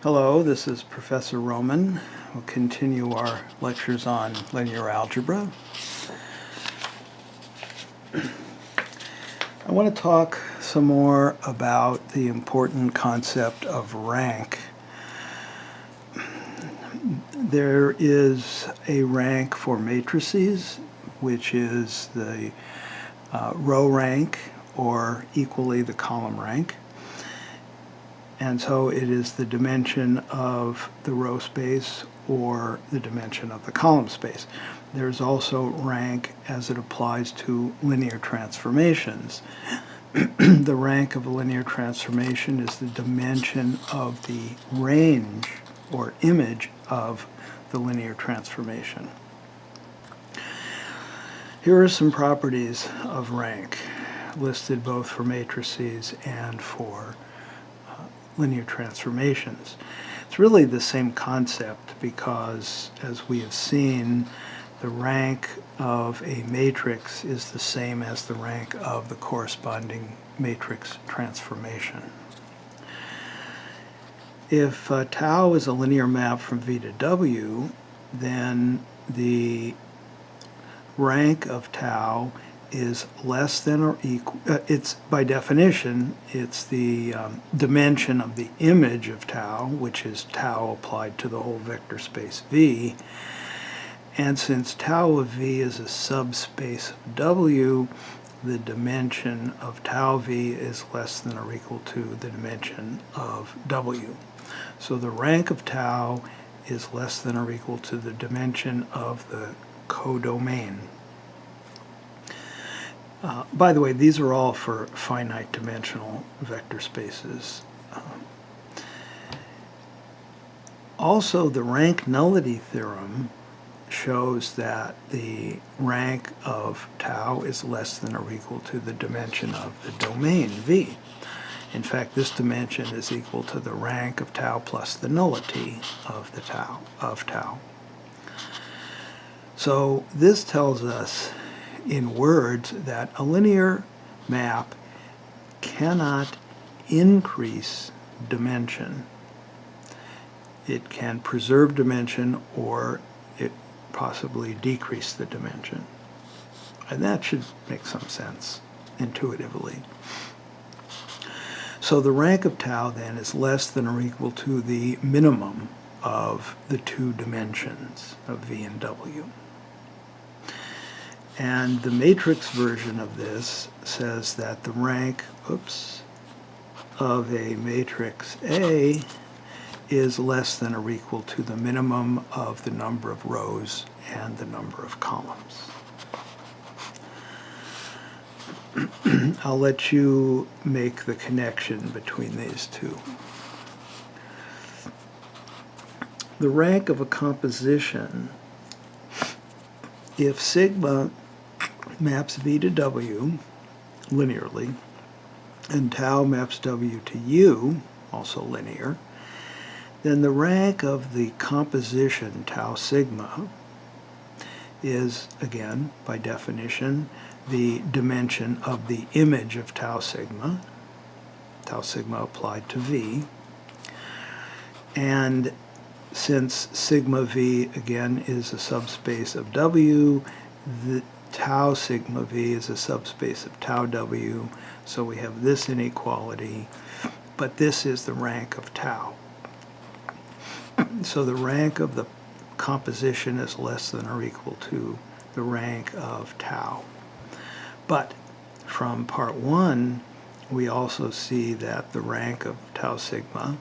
Hello, this is Professor Roman. We'll continue our lectures on linear algebra. I want to talk some more about the important concept of rank. There is a rank for matrices, which is the row rank or equally the column rank. And so it is the dimension of the row space or the dimension of the column space. There's also rank as it applies to linear transformations. The rank of a linear transformation is the dimension of the range or image of the linear transformation. Here are some properties of rank listed both for matrices and for linear transformations. It's really the same concept because, as we have seen, the rank of a matrix is the same as the rank of the corresponding matrix transformation. If tau is a linear map from V to W, then the rank of tau is less than or equal, it's by definition, it's the dimension of the image of tau, which is tau applied to the whole vector space V. And since tau of V is a subspace of W, the dimension of tau V is less than or equal to the dimension of W. So the rank of tau is less than or equal to the dimension of the codomain. By the way, these are all for finite dimensional vector spaces. Also, the rank nullity theorem shows that the rank of tau is less than or equal to the dimension of the domain V. In fact, this dimension is equal to the rank of tau plus the nullity of the tau. So this tells us in words that a linear map cannot increase dimension. It can preserve dimension or it possibly decrease the dimension. And that should make some sense intuitively. So the rank of tau then is less than or equal to the minimum of the two dimensions of V and W. And the matrix version of this says that the rank, of a matrix A is less than or equal to the minimum of the number of rows and the number of columns. I'll let you make the connection between these two. The rank of a composition, if sigma maps V to W linearly, and tau maps W to U, also linear, then the rank of the composition tau sigma is, again, by definition, the dimension of the image of tau sigma applied to V. And since sigma V, again, is a subspace of W, the tau sigma V is a subspace of tau W, so we have this inequality, but this is the rank of tau. So the rank of the composition is less than or equal to the rank of tau. But from part 1, we also see that the rank of tau sigma,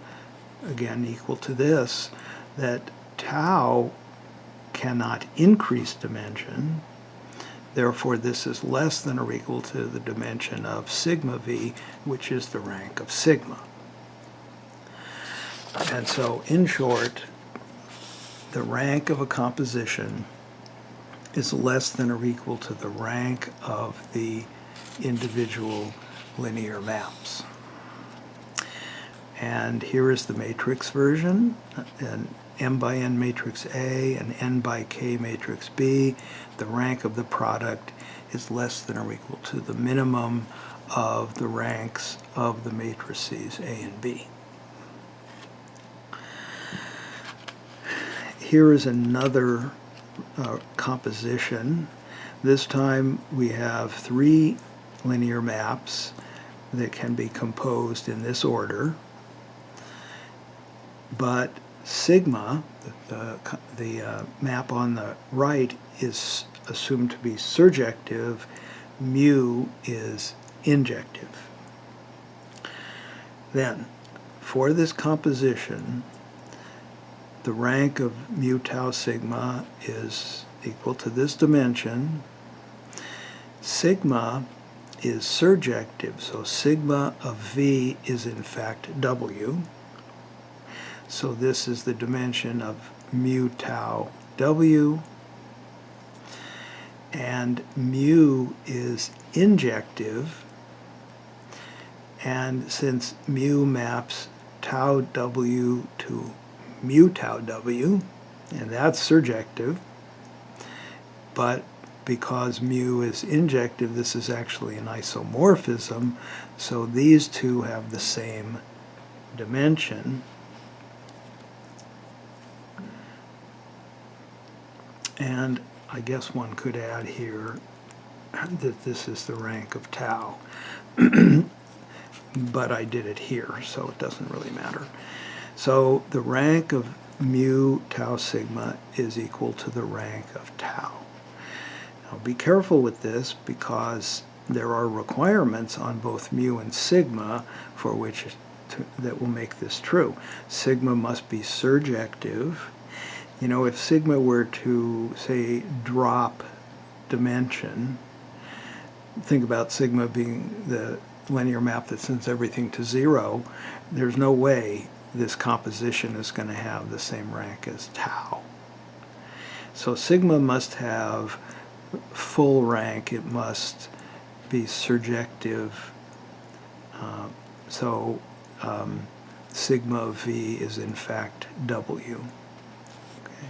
again equal to this, that tau cannot increase dimension. Therefore, this is less than or equal to the dimension of sigma V, which is the rank of sigma. And so, in short, the rank of a composition is less than or equal to the rank of the individual linear maps. And here is the matrix version, an M by N matrix A and N by K matrix B. The rank of the product is less than or equal to the minimum of the ranks of the matrices A and B. here is another composition. This time we have 3 linear maps that can be composed in this order, but sigma, the map on the right, is assumed to be surjective, mu is injective. Then, for this composition, the rank of mu tau sigma is equal to this dimension. Sigma is surjective, so sigma of v is in fact w. So this is the dimension of mu tau w. And mu is injective. And since mu maps tau w to mu tau w, and that's surjective, but because mu is injective, this is actually an isomorphism, so these two have the same dimension. And I guess one could add here that this is the rank of tau. But I did it here, so it doesn't really matter. So the rank of mu tau sigma is equal to the rank of tau. Now be careful with this, because there are requirements on both mu and sigma for which that will make this true. Sigma must be surjective. You know, if sigma were to, say, drop dimension, think about sigma being the linear map that sends everything to 0, there's no way this composition is going to have the same rank as tau. So sigma must have full rank, it must be surjective, sigma of v is in fact w. Okay.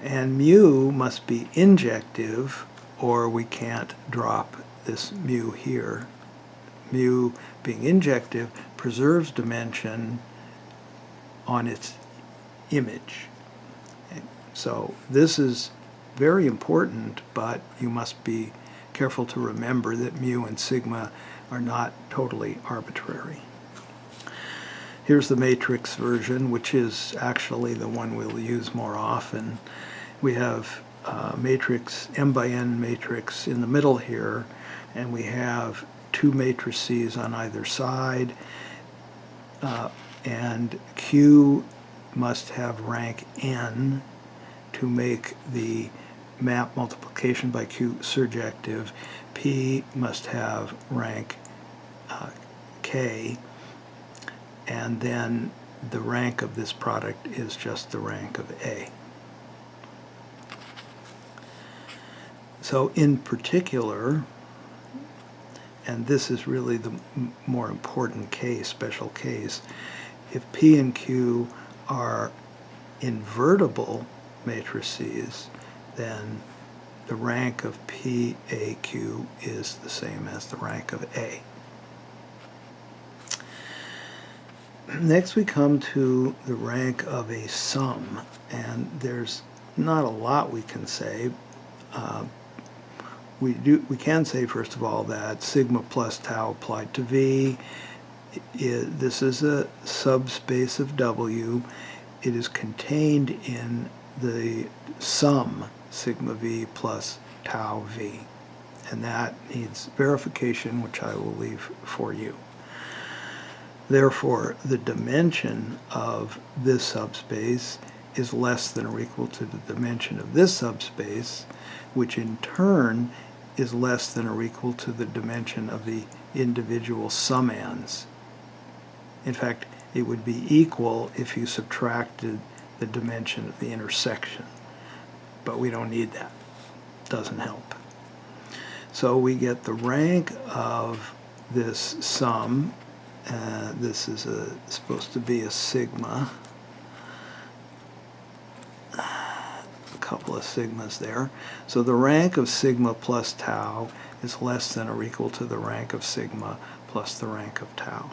And mu must be injective, or we can't drop this mu here. Mu being injective preserves dimension on its image. So this is very important, but you must be careful to remember that mu and sigma are not totally arbitrary. Here's the matrix version, which is actually the one we'll use more often. We have matrix, m by n matrix in the middle here, and we have 2 matrices on either side, and Q must have rank n to make the map multiplication by Q surjective. P must have rank k, and then the rank of this product is just the rank of A. So in particular, and this is really the more important case, special case, if P and Q are invertible matrices, then the rank of PAQ is the same as the rank of A. Next we come to the rank of a sum, and there's not a lot we can say. We can say, first of all, that sigma plus tau applied to V, this is a subspace of W. It is contained in the sum sigma V plus tau V, and that needs verification, which I will leave for you. Therefore, the dimension of this subspace is less than or equal to the dimension of this subspace, which in turn is less than or equal to the dimension of the individual summands. In fact, it would be equal if you subtracted the dimension of the intersection, but we don't need that. Doesn't help. So we get the rank of this sum. This is supposed to be a sigma. A couple of sigmas there. So the rank of sigma plus tau is less than or equal to the rank of sigma plus the rank of tau.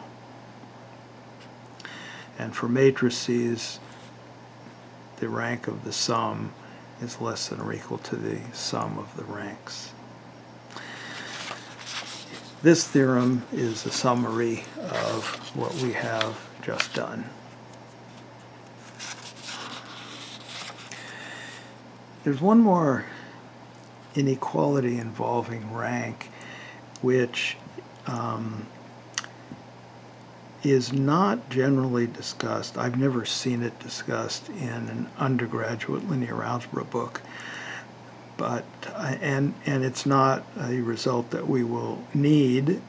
And for matrices, the rank of the sum is less than or equal to the sum of the ranks. This theorem is a summary of what we have just done. There's one more inequality involving rank, which is not generally discussed. I've never seen it discussed in an undergraduate linear algebra book, but and it's not a result that we will need,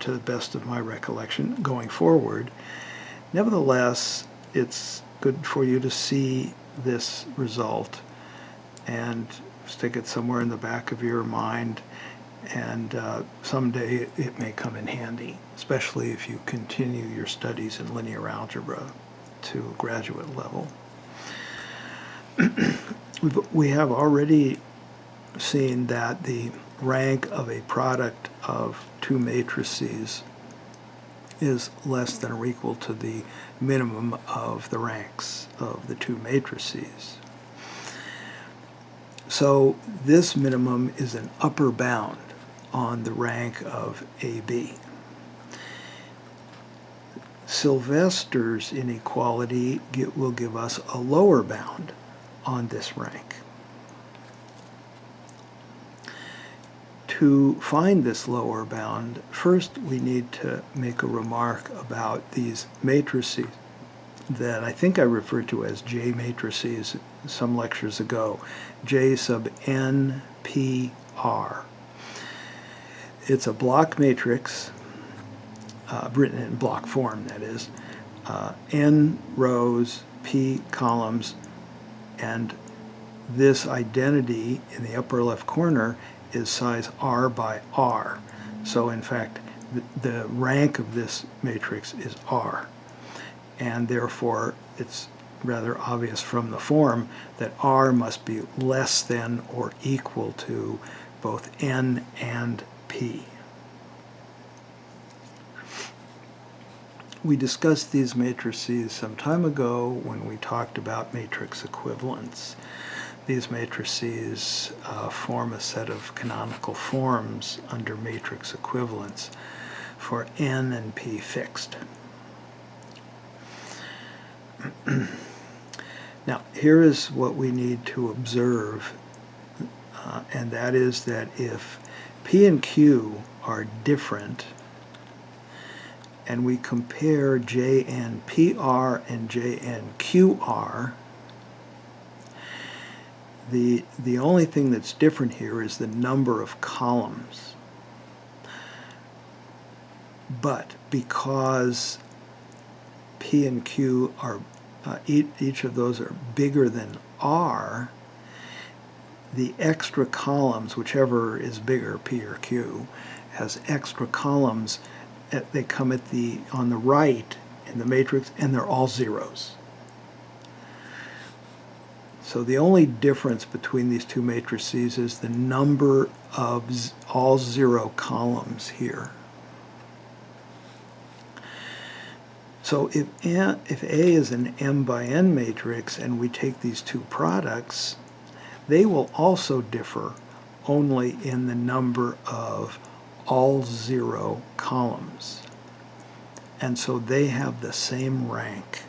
to the best of my recollection, going forward. Nevertheless, it's good for you to see this result and stick it somewhere in the back of your mind, and someday it may come in handy, especially if you continue your studies in linear algebra to graduate level. We have already seen that the rank of a product of two matrices is less than or equal to the minimum of the ranks of the two matrices. So this minimum is an upper bound on the rank of AB. Sylvester's inequality will give us a lower bound on this rank. To find this lower bound, first we need to make a remark about these matrices that I think I referred to as J matrices some lectures ago, J sub n, p, r. It's a block matrix, written in block form, that is, n rows, p columns, and this identity in the upper left corner is size r by r. So in fact, the rank of this matrix is r. And therefore, it's rather obvious from the form that r must be less than or equal to both n and p. We discussed these matrices some time ago when we talked about matrix equivalence. These matrices form a set of canonical forms under matrix equivalence for n and p fixed. Now, here is what we need to observe, and that is that if P and Q are different, and we compare JNPR and JNQR, the only thing that's different here is the number of columns. But because P and Q are each of those are bigger than R, the extra columns, whichever is bigger, P or Q, has extra columns. They come on the right in the matrix, and they're all zeros. So the only difference between these two matrices is the number of all zero columns here. So if A is an m by n matrix and we take these two products, they will also differ only in the number of all zero columns. And so they have the same rank.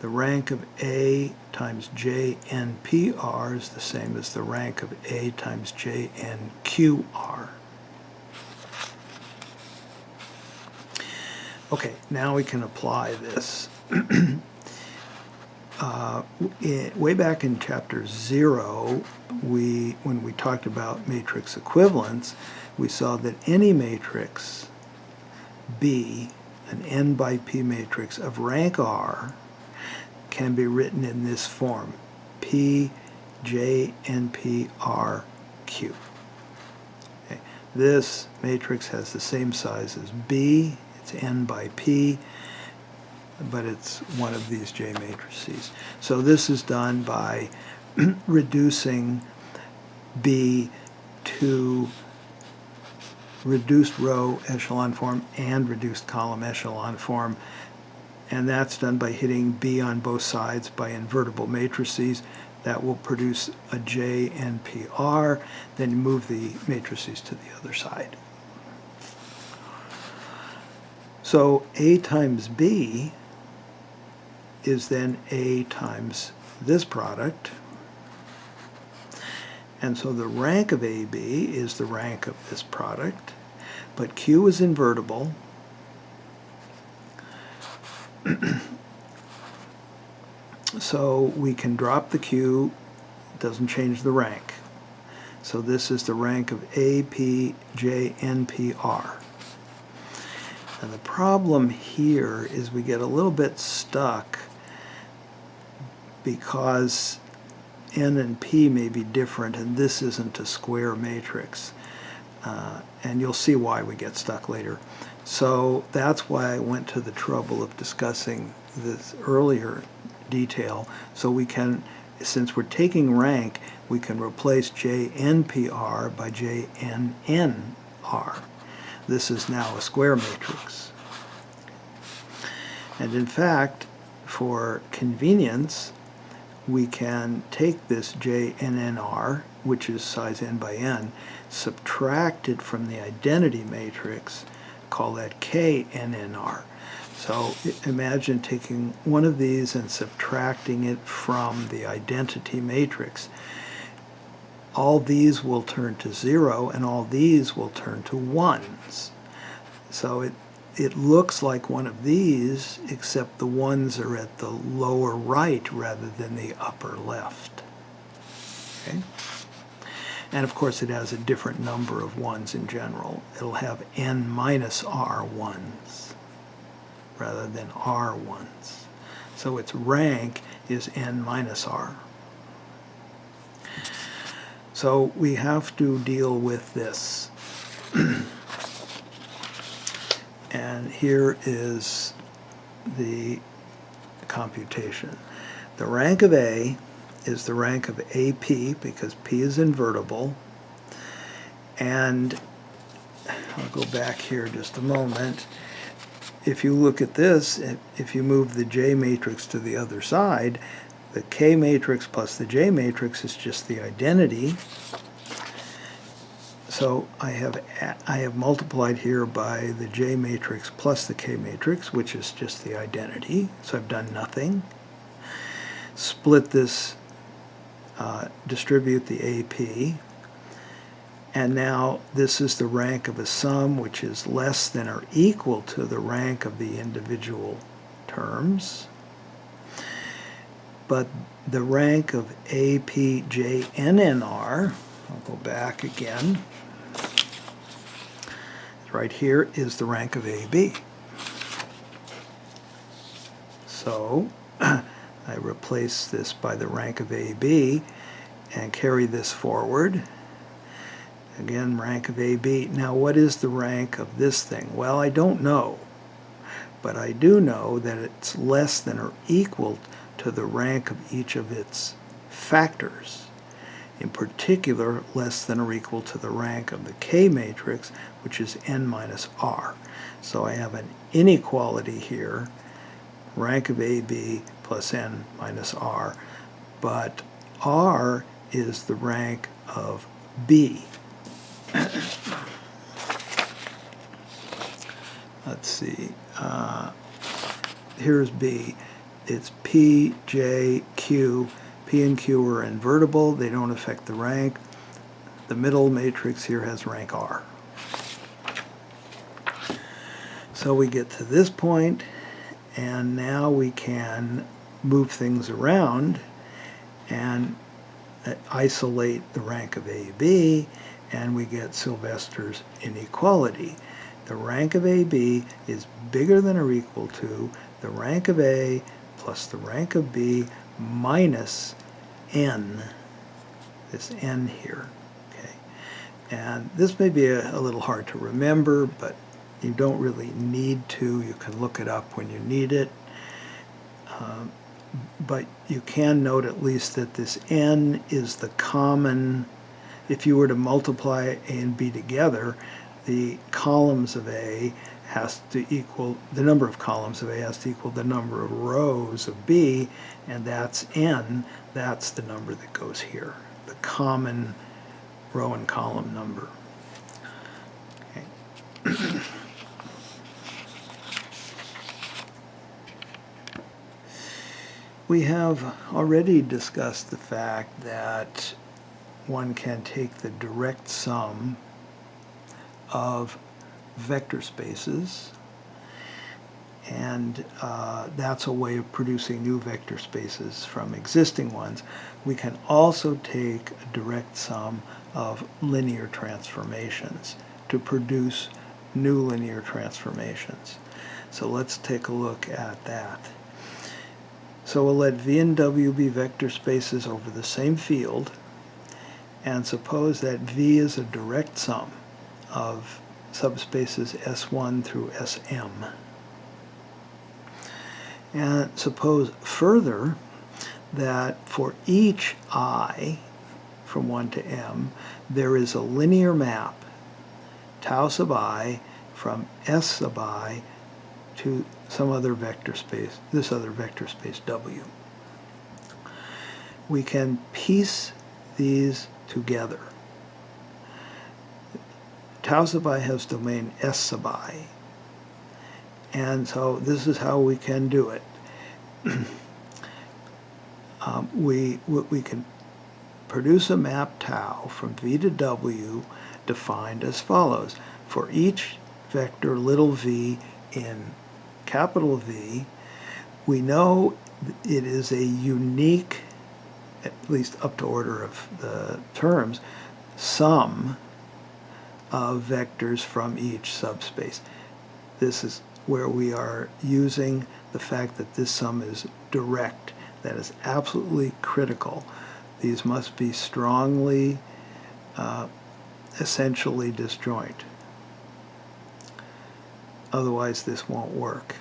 The rank of A times JNPR is the same as the rank of A times JNQR. Okay, now we can apply this. Way back in chapter 0, when we talked about matrix equivalence, we saw that any matrix B, an n by p matrix of rank R, can be written in this form, P, J, N, P, R, Q. Okay. This matrix has the same size as B. It's n by p, but it's one of these J matrices. So this is done by reducing B to reduced row echelon form and reduced column echelon form, and that's done by hitting B on both sides by invertible matrices. That will produce a JNPR. Then you move the matrices to the other side. So A times B is then A times this product. And so the rank of AB is the rank of this product, but Q is invertible. So we can drop the Q, doesn't change the rank. So this is the rank of APJNPR. And the problem here is we get a little bit stuck because N and P may be different, and this isn't a square matrix. And you'll see why we get stuck later. So that's why I went to the trouble of discussing this earlier detail. So we can, since we're taking rank, we can replace JNPR by JNNR. This is now a square matrix. And in fact, for convenience, we can take this JNNR, which is size n by n, subtract it from the identity matrix, call that KNNR. So imagine taking one of these and subtracting it from the identity matrix. All these will turn to 0, and all these will turn to 1s. So it looks like one of these, except the 1s are at the lower right rather than the upper left. Okay? And of course it has a different number of 1s in general. It'll have n minus r 1s rather than r 1s. So its rank is n minus r. So we have to deal with this. And here is the computation. The rank of A is the rank of AP because P is invertible. And I'll go back here just a moment. If you look at this, if you move the J matrix to the other side, the K matrix plus the J matrix is just the identity. So I have multiplied here by the J matrix plus the K matrix, which is just the identity. So I've done nothing. Split this, distribute the AP. And now this is the rank of a sum which is less than or equal to the rank of the individual terms. But the rank of APJNNR, I'll go back again, right here is the rank of AB. So I replace this by the rank of AB and carry this forward. Again, rank of AB. Now what is the rank of this thing? Well, I don't know, but I do know that it's less than or equal to the rank of each of its factors. In particular, less than or equal to the rank of the K matrix, which is n minus r. So I have an inequality here, rank of AB plus n minus r, but r is the rank of B. Let's see, here's B. It's P, J, Q. P and Q are invertible. They don't affect the rank. The middle matrix here has rank R. So we get to this point, and now we can move things around and isolate the rank of AB, and we get Sylvester's inequality. The rank of AB is bigger than or equal to the rank of A plus the rank of B minus n, this n here. Okay, and this may be a little hard to remember, but you don't really need to. You can look it up when you need it. But you can note at least that this n is the common, if you were to multiply A and B together, the columns of A has to equal, the number of columns of A has to equal the number of rows of B, and that's n. That's the number that goes here, the common row and column number. Okay. We have already discussed the fact that one can take the direct sum of vector spaces, and that's a way of producing new vector spaces from existing ones. We can also take a direct sum of linear transformations to produce new linear transformations. So let's take a look at that. So we'll let V and W be vector spaces over the same field, and suppose that V is a direct sum of subspaces S1 through Sm. And suppose further that for each I from 1 to m, there is a linear map, tau sub I, from S sub I to some other vector space, this other vector space W. We can piece these together. Tau sub I has domain S sub I, and so this is how we can do it. We can produce a map tau from V to W defined as follows. For each vector little v in capital V, we know it is a unique, at least up to order of the terms, sum of vectors from each subspace. This is where we are using the fact that this sum is direct. That is absolutely critical. These must be strongly, essentially disjoint. Otherwise this won't work.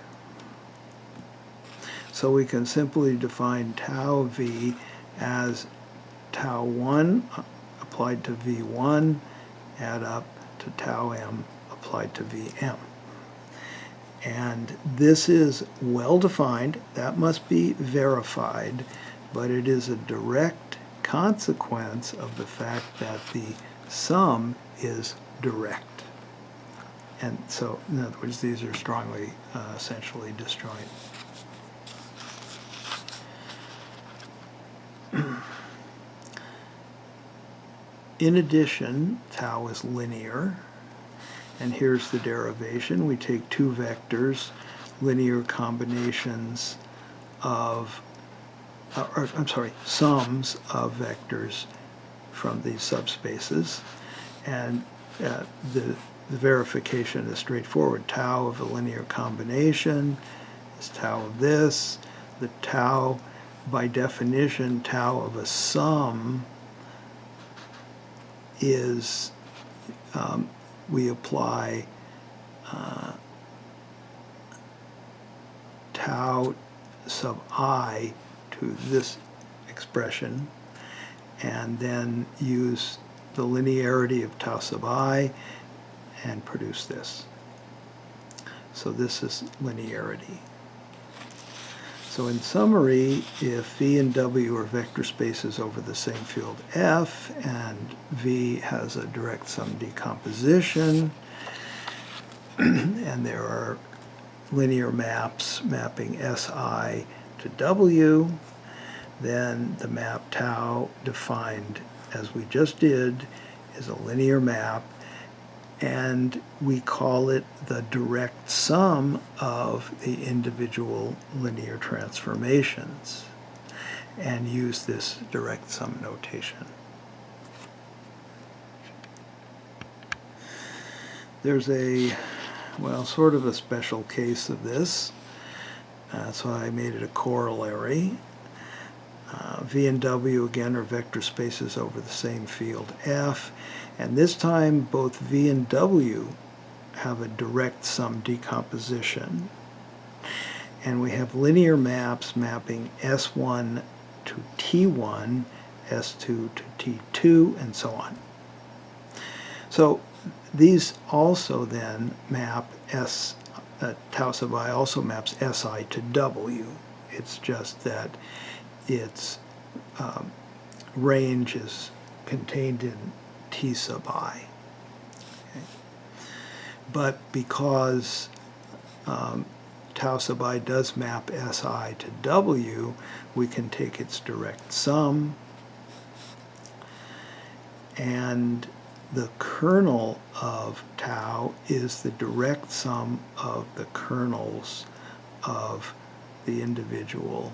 So we can simply define tau V as tau 1 applied to V1 add up to tau m applied to Vm. And this is well defined. That must be verified, but it is a direct consequence of the fact that the sum is direct. And so, in other words, these are strongly, essentially disjoint. In addition, tau is linear, and here's the derivation. We take two vectors, linear combinations of, sums of vectors from these subspaces, and the verification is straightforward. Tau of a linear combination is tau of this. The tau, by definition, tau of a sum is, we apply tau sub I to this expression, and then use the linearity of tau sub I and produce this. So this is linearity. So in summary, if V and W are vector spaces over the same field F, and V has a direct sum decomposition, and there are linear maps mapping Si to W, then the map tau defined as we just did is a linear map, and we call it the direct sum of the individual linear transformations, and use this direct sum notation. There's a, well, sort of a special case of this, so I made it a corollary. V and W again are vector spaces over the same field F, and this time both V and W have a direct sum decomposition, and we have linear maps mapping S1 to T1, S2 to T2, and so on. So these also then map tau sub I also maps Si to W. It's just that its range is contained in T sub I. Okay. But because tau sub I does map Si to W, we can take its direct sum, and the kernel of tau is the direct sum of the kernels of the individual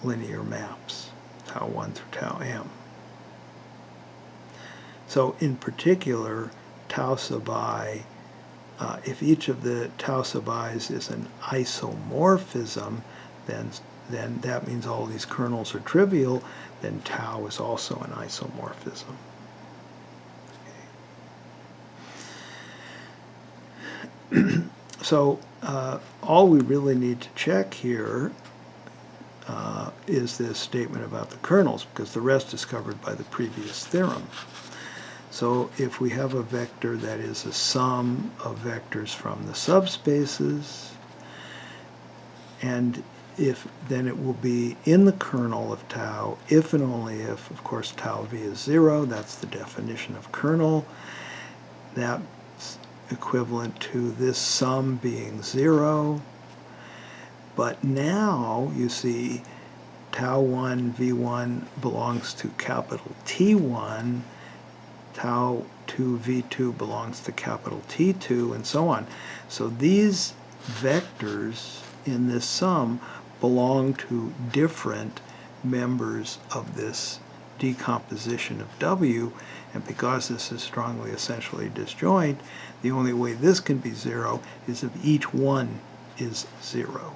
linear maps, tau 1 through tau m. So in particular, tau sub I, if each of the tau sub i's is an isomorphism, then that means all these kernels are trivial, then tau is also an isomorphism. So all we really need to check here is this statement about the kernels, because the rest is covered by the previous theorem. So if we have a vector that is a sum of vectors from the subspaces, and then it will be in the kernel of tau if and only if, of course, tau v is 0. That's the definition of kernel. That's equivalent to this sum being 0. But now, you see, tau 1 v1 belongs to capital T1, tau 2 v2 belongs to capital T2, and so on. So these vectors in this sum belong to different members of this decomposition of W, and because this is strongly essentially disjoint, the only way this can be 0 is if each one is 0.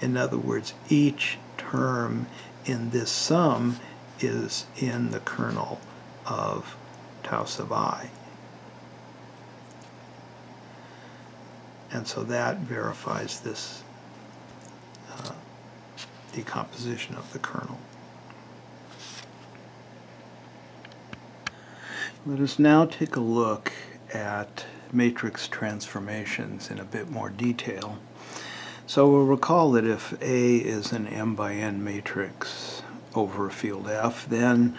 In other words, each term in this sum is in the kernel of tau sub I. And so that verifies this decomposition of the kernel. Let us now take a look at matrix transformations in a bit more detail. So we'll recall that if A is an m by n matrix over a field F, then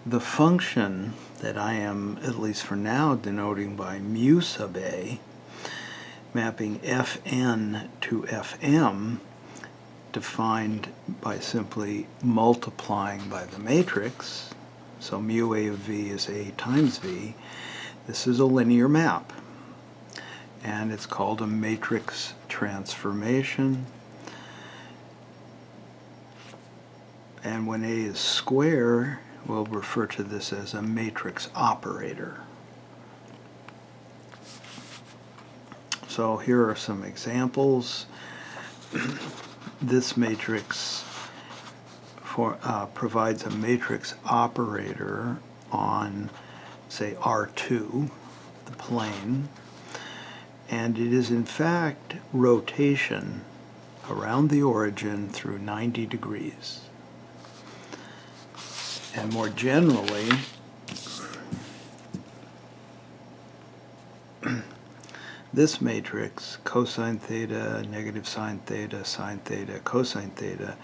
the function that I am, at least for now, denoting by mu sub A, mapping Fn to Fm, defined by simply multiplying by the matrix, so mu A of V is A times V, this is a linear map, and it's called a matrix transformation. And when A is square, we'll refer to this as a matrix operator. So here are some examples. This matrix provides a matrix operator on, say, R2, the plane, and it is in fact rotation around the origin through 90 degrees. And more generally, this matrix, cosine theta, negative sine theta, cosine theta,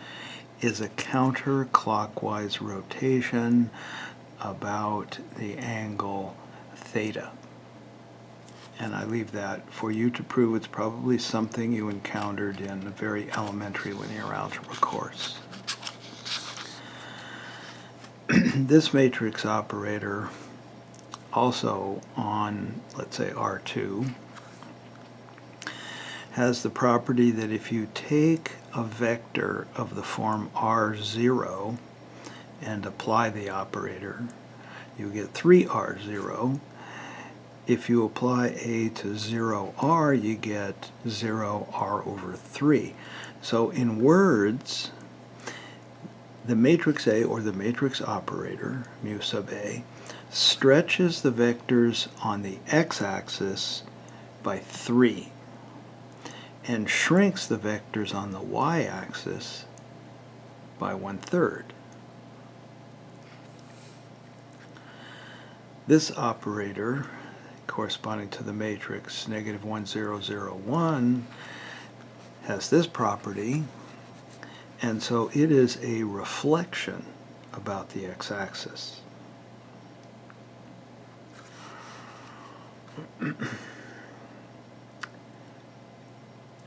is a counterclockwise rotation about the angle theta. And I leave that for you to prove. It's probably something you encountered in a very elementary linear algebra course. This matrix operator, also on, let's say, R2, has the property that if you take a vector of the form R0 and apply the operator, you get 3R0. If you apply A to 0R, you get 0R over 3. So in words, the matrix A, or the matrix operator, mu sub A, stretches the vectors on the x-axis by 3 and shrinks the vectors on the y-axis by 1/3. This operator corresponding to the matrix negative 1, 0, 0, 1 has this property, and so it is a reflection about the x-axis.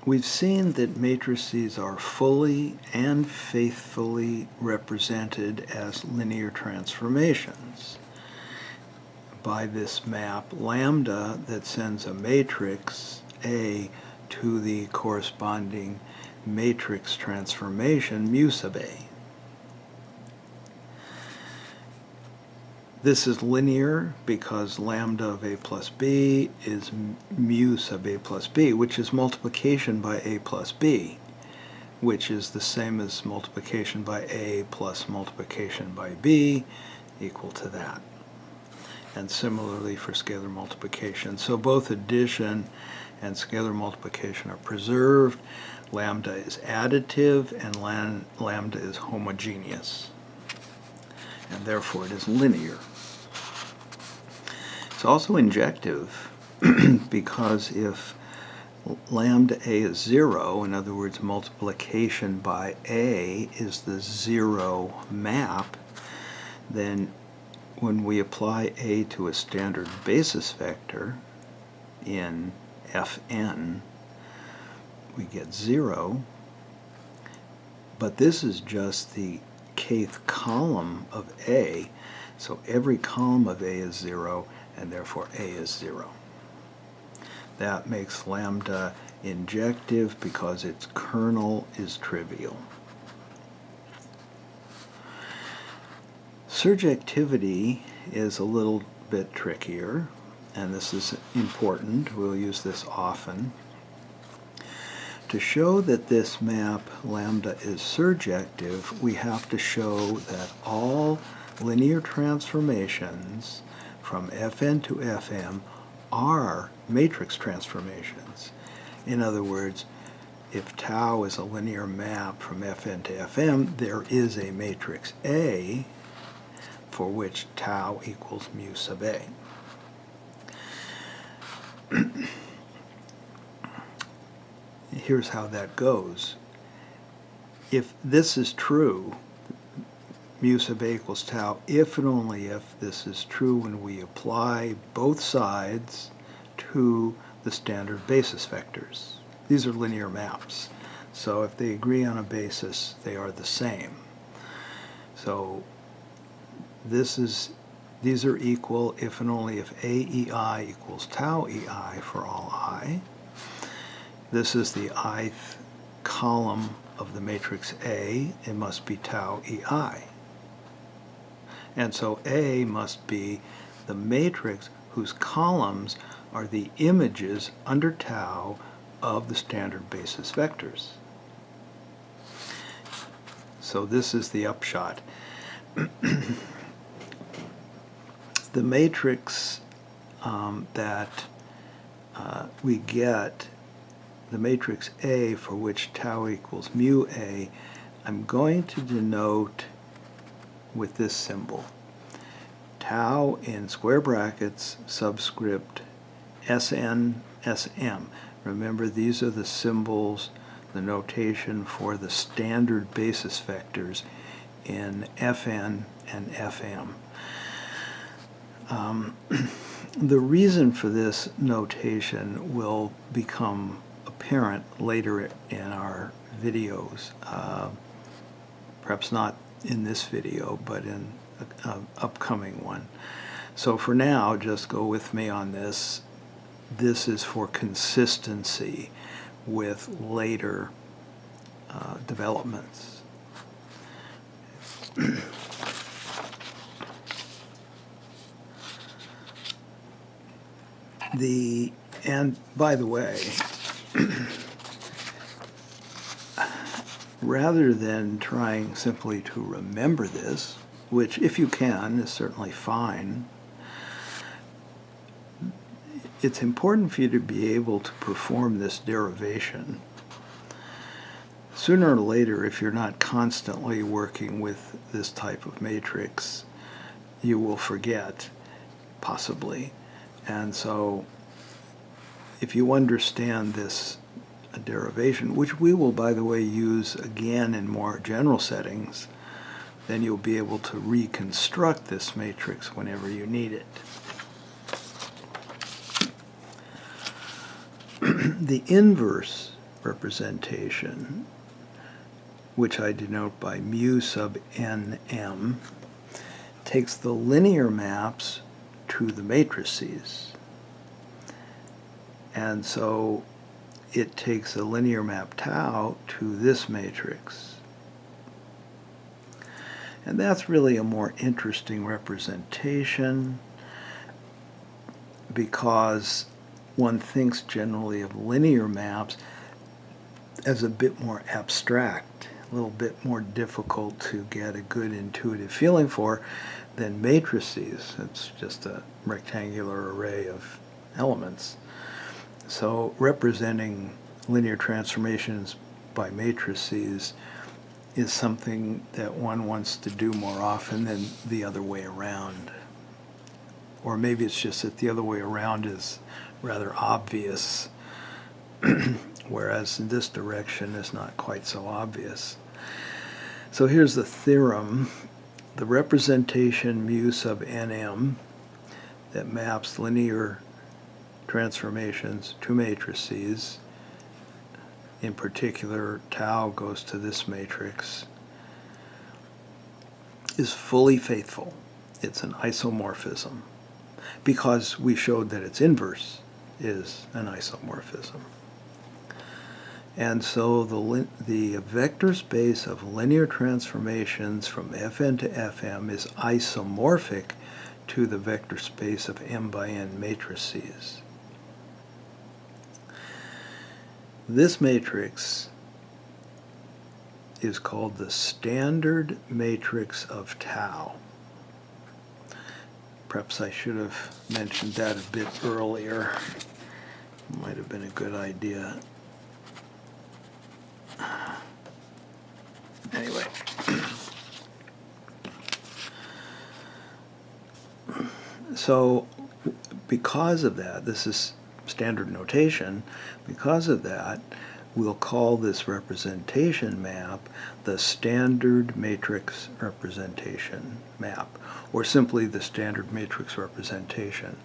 We've seen that matrices are fully and faithfully represented as linear transformations by this map lambda that sends a matrix A to the corresponding matrix transformation mu sub A. This is linear because lambda of A plus B is mu sub A plus B, which is multiplication by A plus B, which is the same as multiplication by A plus multiplication by B, equal to that. And similarly for scalar multiplication. So both addition and scalar multiplication are preserved. Lambda is additive and lambda is homogeneous. And therefore it is linear. It's also injective because if lambda A is 0, in other words, multiplication by A is the 0 map, then when we apply A to a standard basis vector in Fn, we get 0, but this is just the kth column of A, so every column of A is 0, and therefore A is 0. That makes lambda injective because its kernel is trivial. Surjectivity is a little bit trickier, and this is important. We'll use this often. To show that this map lambda is surjective, we have to show that all linear transformations from Fn to Fm are matrix transformations. In other words, if tau is a linear map from Fn to Fm, there is a matrix A for which tau equals mu sub A. Here's how that goes. If this is true, mu sub A equals tau, if and only if this is true when we apply both sides to the standard basis vectors. These are linear maps, so if they agree on a basis, they are the same. So these are equal if and only if AEI equals tau EI for all I. This is the ith column of the matrix A. It must be tau EI. And so A must be the matrix whose columns are the images under tau of the standard basis vectors. So this is the upshot. The matrix that we get, the matrix A for which tau equals mu A, I'm going to denote with this symbol. Tau in square brackets, subscript Sn, Sm. Remember, these are the symbols, the notation for the standard basis vectors in Fn and Fm. The reason for this notation will become apparent later in our videos, perhaps not in this video, but in an upcoming one. So for now, just go with me on this. This is for consistency with later developments. And by the way, rather than trying simply to remember this, which if you can is certainly fine, it's important for you to be able to perform this derivation. Sooner or later, if you're not constantly working with this type of matrix, you will forget, possibly, And so if you understand this derivation, which we will, by the way, use again in more general settings, then you'll be able to reconstruct this matrix whenever you need it. The inverse representation, which I denote by mu sub nm, takes the linear maps to the matrices. And so it takes a linear map tau to this matrix. And that's really a more interesting representation because one thinks generally of linear maps as a bit more abstract, a little bit more difficult to get a good intuitive feeling for than matrices. It's just a rectangular array of elements. So representing linear transformations by matrices is something that one wants to do more often than the other way around. Or maybe it's just that the other way around is rather obvious, whereas in this direction is not quite so obvious. So here's the theorem. The representation mu sub nm that maps linear transformations to matrices, in particular tau goes to this matrix, is fully faithful. It's an isomorphism because we showed that its inverse is an isomorphism. And so the vector space of linear transformations from Fn to Fm is isomorphic to the vector space of m by n matrices. This matrix is called the standard matrix of tau. Perhaps I should have mentioned that a bit earlier. Might have been a good idea. Anyway. So because of that, this is standard notation, because of that, we'll call this representation map the standard matrix representation map, or simply the standard matrix representation.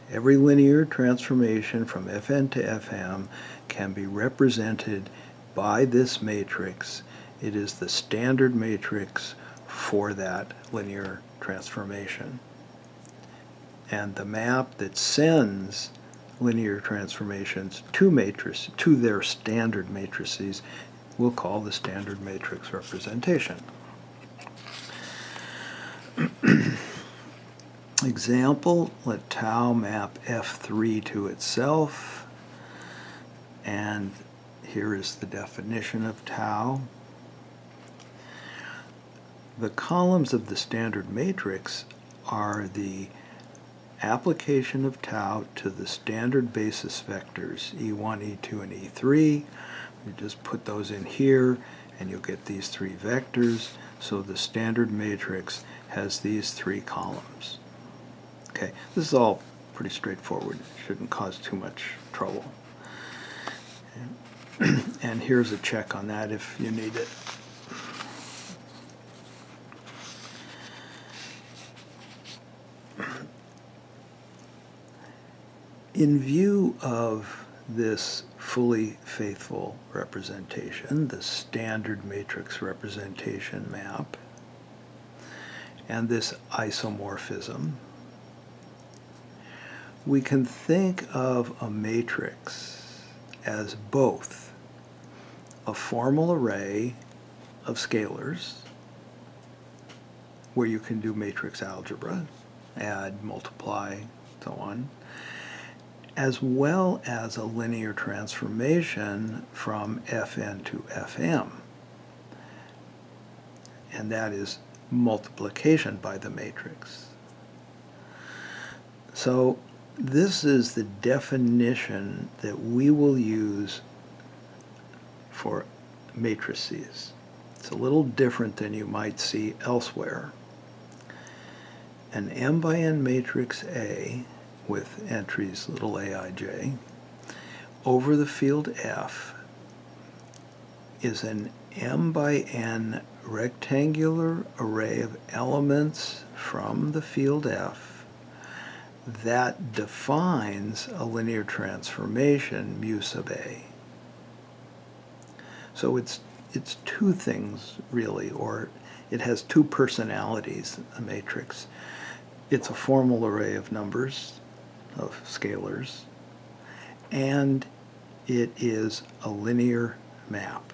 Every linear transformation from Fn to Fm can be represented by this matrix. It is the standard matrix for that linear transformation. And the map that sends linear transformations to their standard matrices we'll call the standard matrix representation. Example, let tau map F3 to itself, and here is the definition of tau. The columns of the standard matrix are the application of tau to the standard basis vectors E1, E2, and E3. You just put those in here and you'll get these three vectors. So the standard matrix has these three columns. Okay, this is all pretty straightforward. It shouldn't cause too much trouble. And here's a check on that if you need it. In view of this fully faithful representation, the standard matrix representation map, and this isomorphism, we can think of a matrix as both a formal array of scalars, where you can do matrix algebra, add, multiply, so on, as well as a linear transformation from Fn to Fm. And that is multiplication by the matrix. So this is the definition that we will use for matrices. It's a little different than you might see elsewhere. An m by n matrix A with entries little aij, over the field F is an m by n rectangular array of elements from the field F that defines a linear transformation mu sub a. So it's two things really, or it has two personalities, a matrix. It's a formal array of numbers, of scalars, and it is a linear map.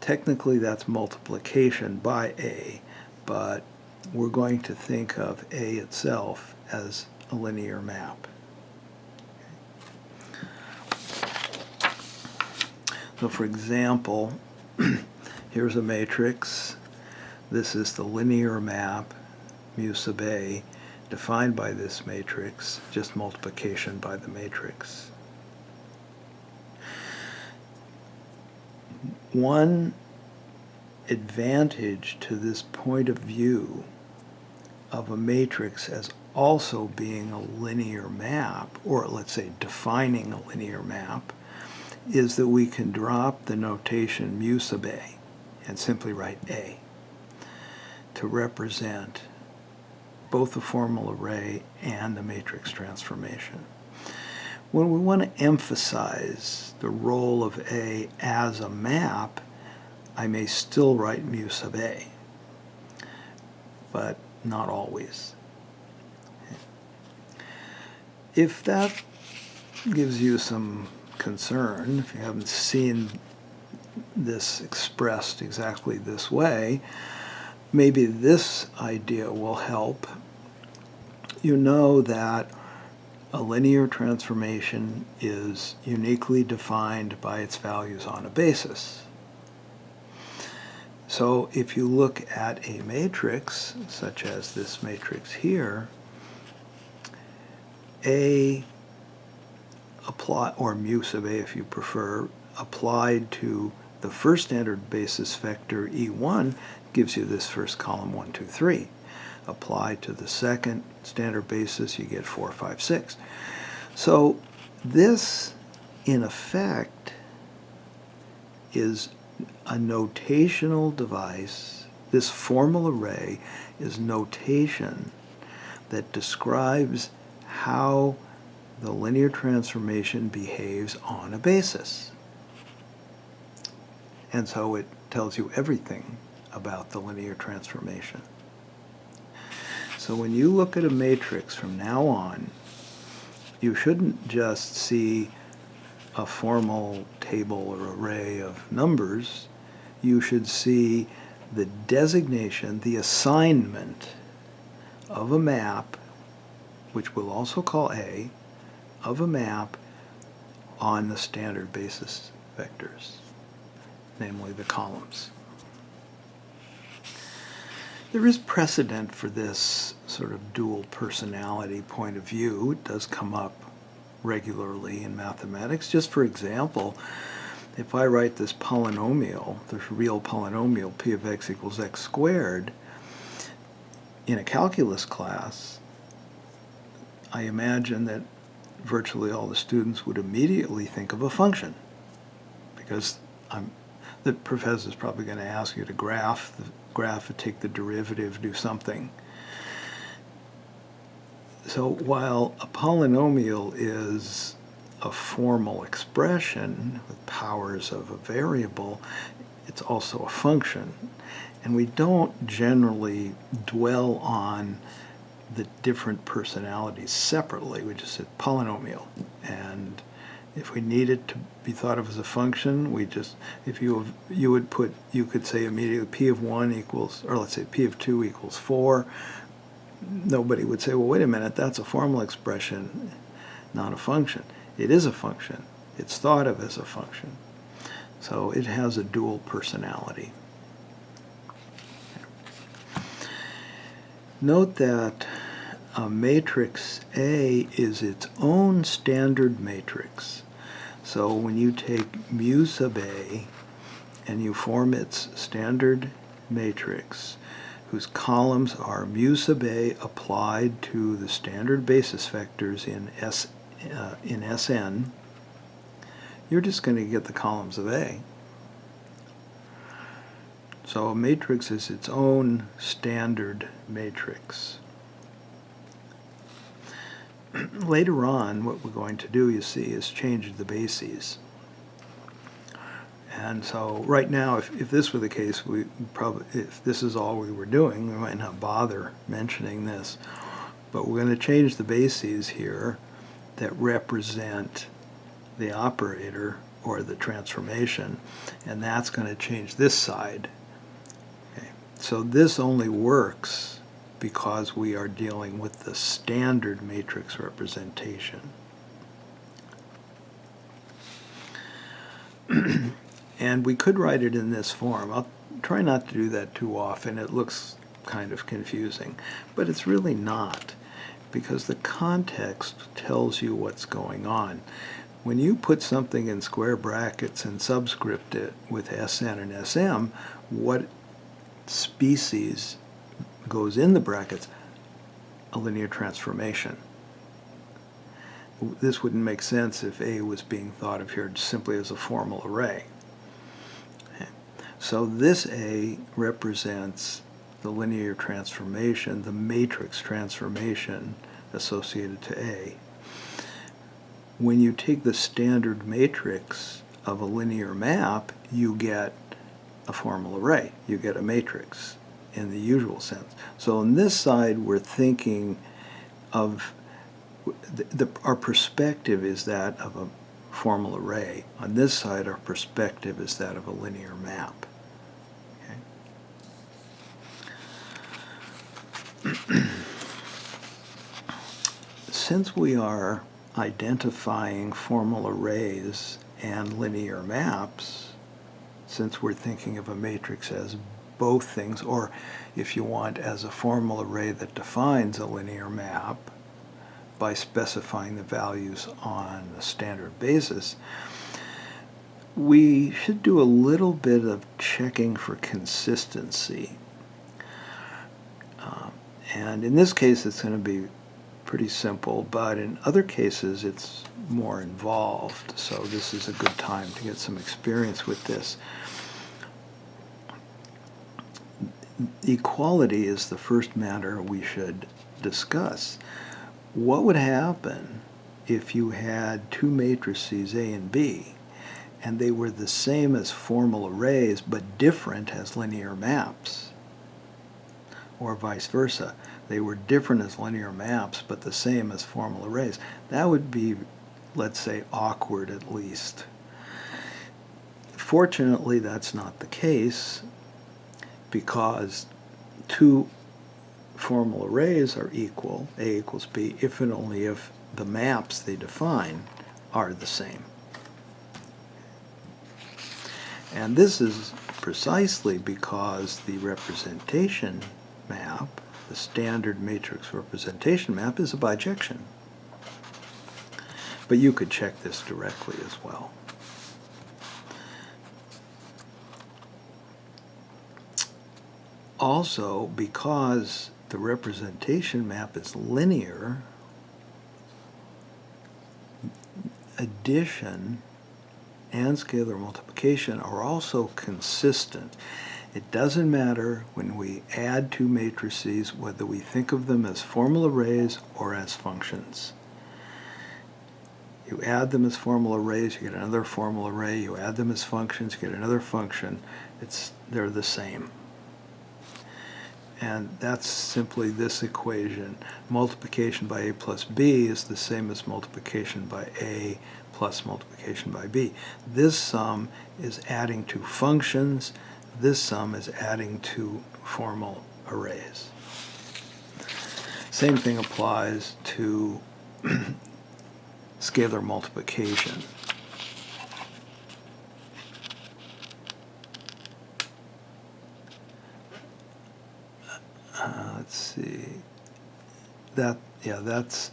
Technically that's multiplication by A, but we're going to think of A itself as a linear map. So for example, here's a matrix. This is the linear map, mu sub A, defined by this matrix, just multiplication by the matrix. One advantage to this point of view of a matrix as also being a linear map, or let's say defining a linear map, is that we can drop the notation mu sub A and simply write A to represent both the formal array and the matrix transformation. When we want to emphasize the role of A as a map, I may still write mu sub A, but not always. If that gives you some concern, if you haven't seen this expressed exactly this way, maybe this idea will help. You know that a linear transformation is uniquely defined by its values on a basis. So if you look at a matrix, such as this matrix here, A apply, or mu sub A if you prefer, applied to the first standard basis vector E1 gives you this first column 1, 2, 3. Applied to the second standard basis, you get 4, 5, 6. So this, in effect, is a notational device. This formal array is notation that describes how the linear transformation behaves on a basis. And so it tells you everything about the linear transformation. So when you look at a matrix from now on, you shouldn't just see a formal table or array of numbers. You should see the designation, the assignment of a map, which we'll also call A, of a map on the standard basis vectors, namely the columns. There is precedent for this sort of dual personality point of view. It does come up regularly in mathematics. Just for example, if I write this polynomial, this real polynomial, p of x equals x squared, in a calculus class, I imagine that virtually all the students would immediately think of a function, because the professor's probably going to ask you to graph it, take the derivative, do something. So while a polynomial is a formal expression with powers of a variable, it's also a function. And we don't generally dwell on the different personalities separately. We just said polynomial. And if we need it to be thought of as a function, we just, you could say immediately p of 1 equals, or let's say p of 2 equals 4. Nobody would say, well, wait a minute, that's a formal expression, not a function. It is a function. It's thought of as a function. So it has a dual personality. Note that a matrix A is its own standard matrix. So when you take mu sub A and you form its standard matrix, whose columns are mu sub A applied to the standard basis vectors in Sn, you're just going to get the columns of A. So a matrix is its own standard matrix. Later on, what we're going to do, you see, is change the bases. And so right now, if this were the case, we probably, if this is all we were doing, we might not bother mentioning this. But we're going to change the bases here that represent the operator or the transformation, and that's going to change this side. Okay. So this only works because we are dealing with the standard matrix representation. And we could write it in this form. I'll try not to do that too often. It looks kind of confusing, but it's really not, because the context tells you what's going on. When you put something in square brackets and subscript it with Sn and Sm, what species goes in the brackets? A linear transformation. This wouldn't make sense if A was being thought of here simply as a formal array. So this A represents the linear transformation, the matrix transformation associated to A. When you take the standard matrix of a linear map, you get a formal array. You get a matrix in the usual sense. So on this side, we're thinking of, our perspective is that of a formal array. On this side, our perspective is that of a linear map. Okay. Since we are identifying formal arrays and linear maps, since we're thinking of a matrix as both things, or if you want, as a formal array that defines a linear map by specifying the values on a standard basis, we should do a little bit of checking for consistency. And in this case, it's going to be pretty simple, but in other cases, it's more involved. So this is a good time to get some experience with this. Equality is the first matter we should discuss. What would happen if you had two matrices A and B, and they were the same as formal arrays but different as linear maps? Or vice versa. They were different as linear maps but the same as formal arrays. That would be, let's say, awkward at least. Fortunately, that's not the case, because two formal arrays are equal, A equals B, if and only if the maps they define are the same. And this is precisely because the representation map, the standard matrix representation map, is a bijection. But you could check this directly as well. Also, because the representation map is linear, addition and scalar multiplication are also consistent. It doesn't matter when we add two matrices whether we think of them as formal arrays or as functions. You add them as formal arrays, you get another formal array. You add them as functions, you get another function. They're the same. And that's simply this equation. Multiplication by A plus B is the same as multiplication by A plus multiplication by B. This sum is adding to functions. This sum is adding to formal arrays. Same thing applies to scalar multiplication. Let's see. That's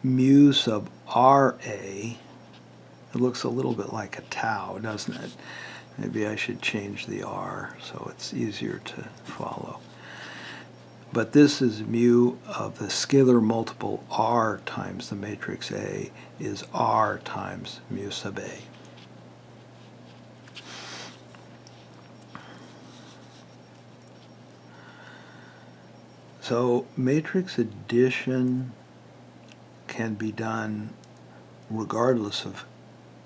mu sub RA. It looks a little bit like a tau, doesn't it? Maybe I should change the R so it's easier to follow. But this is mu of the scalar multiple R times the matrix A is R times mu sub A. So matrix addition can be done regardless of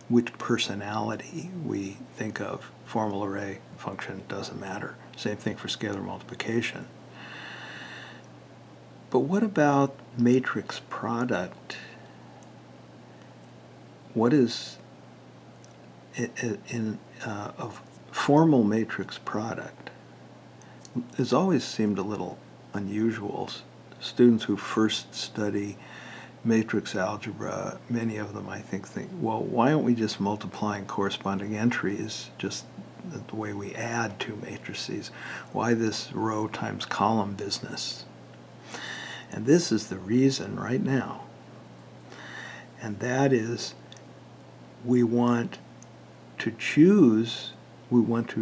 which personality we think of. Formal array function doesn't matter. Same thing for scalar multiplication. But what about matrix product? What is in a formal matrix product? It's always seemed a little unusual. Students who first study matrix algebra, many of them I think, well, why aren't we just multiplying corresponding entries, just the way we add two matrices? Why this row times column business? And this is the reason right now. And that is, we want to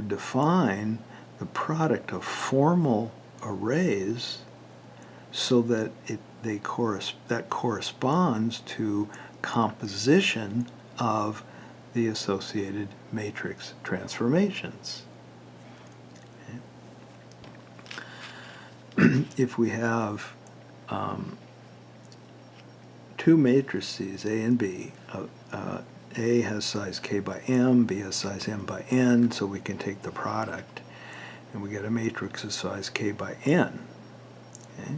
define the product of formal arrays so that that corresponds to composition of the associated matrix transformations. Okay. If we have two matrices, A and B, A has size k by m, B has size m by n, so we can take the product, and we get a matrix of size k by n. Okay?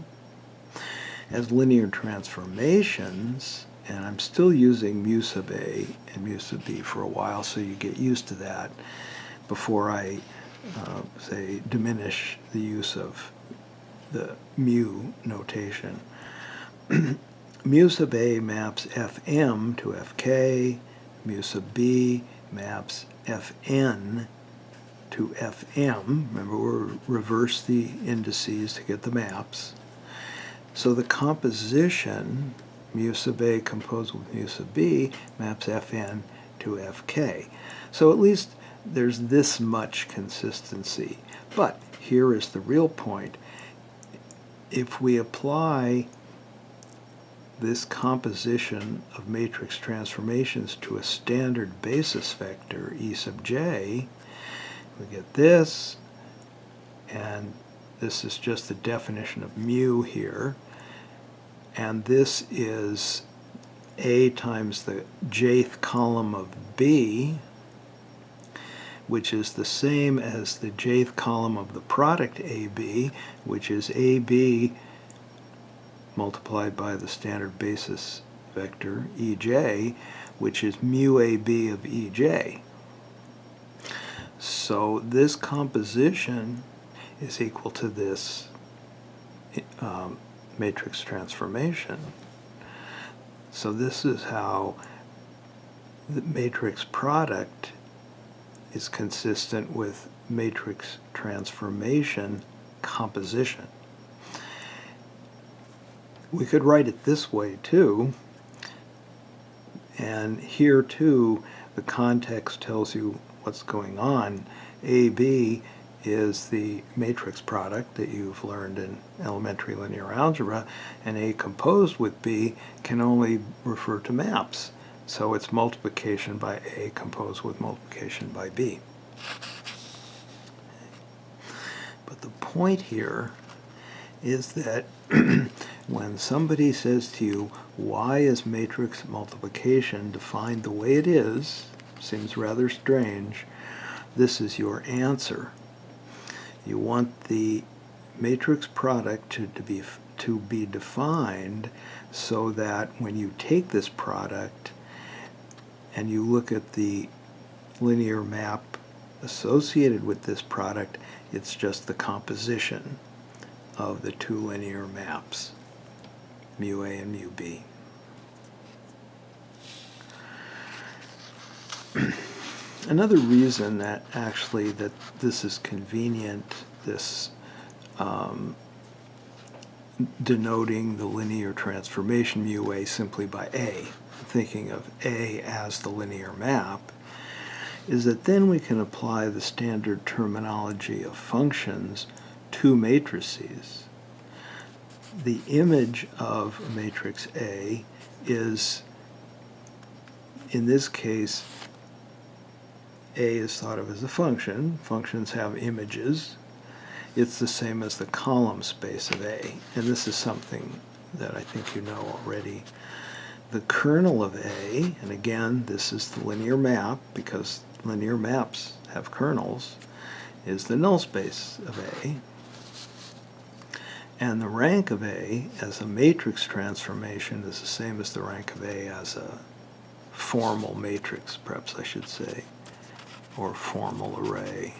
As linear transformations, and I'm still using mu sub A and mu sub B for a while, so you get used to that before I, say, diminish the use of the mu notation. Mu sub A maps Fm to Fk, mu sub B maps Fn to Fm. Remember, we'll reverse the indices to get the maps. So the composition, mu sub A composed with mu sub B, maps Fn to Fk. So at least there's this much consistency. But here is the real point. If we apply this composition of matrix transformations to a standard basis vector, E sub j, we get this, and this is just the definition of mu here, and this is A times the jth column of B, which is the same as the jth column of the product AB, which is AB multiplied by the standard basis vector EJ, which is mu AB of EJ. So this composition is equal to this matrix transformation. So this is how the matrix product is consistent with matrix transformation composition. We could write it this way too, and here too the context tells you what's going on. AB is the matrix product that you've learned in elementary linear algebra, and A composed with B can only refer to maps. So it's multiplication by A composed with multiplication by B. But the point here is that when somebody says to you, why is matrix multiplication defined the way it is, seems rather strange, this is your answer. You want the matrix product to be defined so that when you take this product and you look at the linear map associated with this product, it's just the composition of the two linear maps, mu A and mu B. Another reason that this is convenient, this denoting the linear transformation mu A simply by A, thinking of A as the linear map, is that then we can apply the standard terminology of functions to matrices. the image of a matrix A is, in this case, A is thought of as a function. Functions have images. It's the same as the column space of A, and this is something that I think you know already. The kernel of A, and again, this is the linear map, because linear maps have kernels, is the null space of A. And the rank of A as a matrix transformation is the same as the rank of A as a formal matrix, perhaps I should say, or formal array.